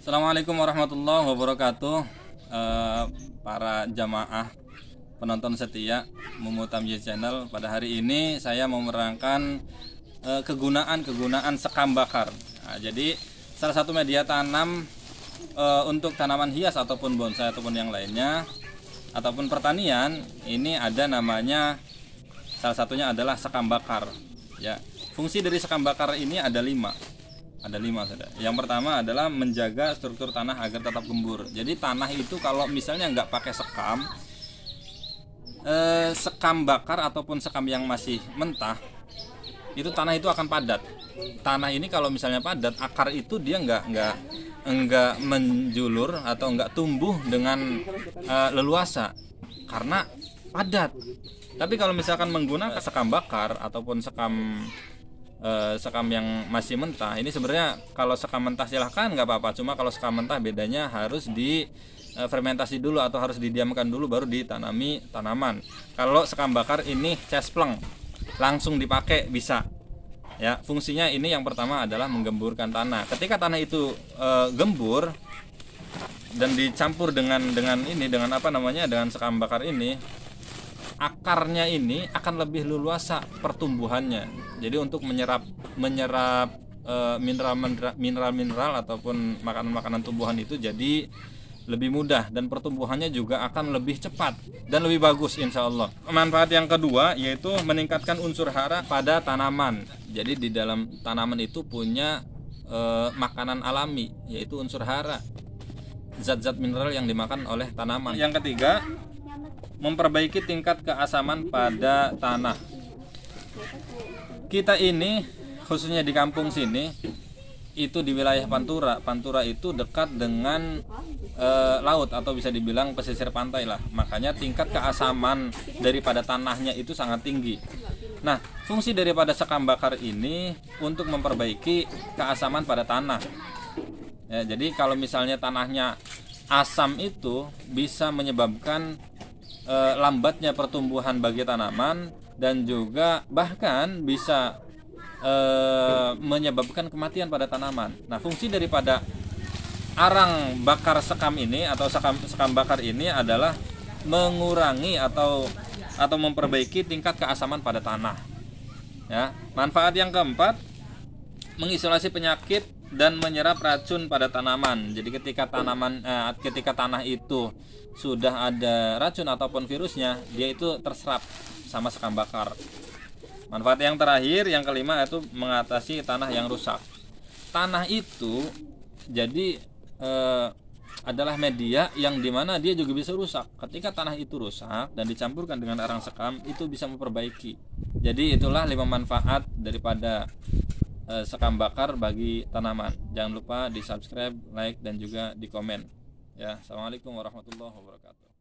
Assalamualaikum warahmatullahi wabarakatuh. Para jamaah penonton setia Mumu Tamyiz Channel, pada hari ini saya mau menerangkan kegunaan sekam bakar. Nah, jadi salah satu media tanam untuk tanaman hias ataupun bonsai ataupun yang lainnya ataupun pertanian, ini ada namanya, salah satunya adalah sekam bakar. Ya, fungsi dari sekam bakar ini ada lima. Saudara. Yang pertama adalah menjaga struktur tanah agar tetap gembur. Jadi tanah itu kalau misalnya nggak pakai sekam bakar ataupun sekam yang masih mentah, itu tanah itu akan padat. Tanah ini kalau misalnya padat, akar itu dia nggak menjulur atau nggak tumbuh dengan leluasa karena padat. Tapi kalau misalkan menggunakan sekam bakar ataupun sekam yang masih mentah, ini sebenarnya kalau sekam mentah silahkan nggak apa-apa, cuma kalau sekam mentah bedanya harus di fermentasi dulu atau harus didiamkan dulu baru ditanami tanaman. Kalau sekam bakar ini cespleng, langsung dipakai bisa. Ya, fungsinya ini yang pertama adalah menggemburkan tanah. Ketika tanah itu gembur dan dicampur dengan sekam bakar ini, akarnya ini akan lebih leluasa pertumbuhannya. Jadi untuk menyerap mineral ataupun makanan tumbuhan itu jadi lebih mudah dan pertumbuhannya juga akan lebih cepat dan lebih bagus insya Allah. Manfaat yang kedua yaitu meningkatkan unsur hara pada tanaman. Jadi di dalam tanaman itu punya makanan alami, yaitu unsur hara, zat-zat mineral yang dimakan oleh tanaman. Yang ketiga, memperbaiki tingkat keasaman pada tanah. Kita ini khususnya di kampung sini itu di wilayah Pantura. Pantura itu dekat dengan laut atau bisa dibilang pesisir pantai lah. Makanya tingkat keasaman daripada tanahnya itu sangat tinggi. Nah, fungsi daripada sekam bakar ini untuk memperbaiki keasaman pada tanah. Ya, jadi kalau misalnya tanahnya asam itu bisa menyebabkan lambatnya pertumbuhan bagi tanaman dan juga bahkan bisa menyebabkan kematian pada tanaman. Nah, fungsi daripada arang bakar sekam ini atau sekam bakar ini adalah mengurangi atau memperbaiki tingkat keasaman pada tanah. Ya, manfaat yang keempat, mengisolasi penyakit dan menyerap racun pada tanaman. Jadi ketika tanah itu sudah ada racun ataupun virusnya, dia itu terserap sama sekam bakar. Manfaat yang terakhir, yang kelima, yaitu mengatasi tanah yang rusak. Tanah itu jadi adalah media yang dimana dia juga bisa rusak. Ketika tanah itu rusak dan dicampurkan dengan arang sekam, itu bisa memperbaiki. Jadi itulah 5 manfaat daripada sekam bakar bagi tanaman. Jangan lupa di subscribe, like, dan juga di komen. Ya, assalamualaikum warahmatullahi wabarakatuh.